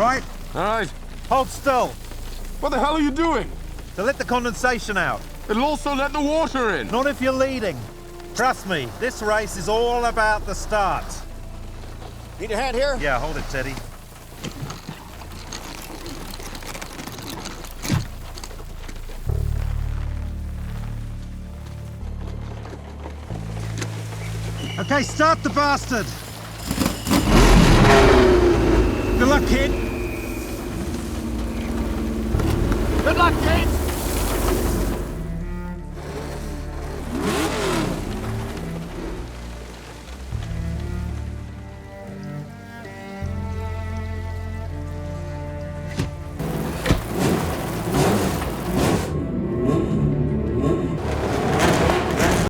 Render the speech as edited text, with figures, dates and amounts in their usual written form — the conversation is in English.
All right? All right. Hold still. What the hell are you doing? To let the condensation out. It'll also let the water in. Not if you're leading. Trust me, this race is all about the start. Need a hand here? Yeah, hold it, Teddy. Okay, start the bastard. Good luck, kid. Good luck, Kate!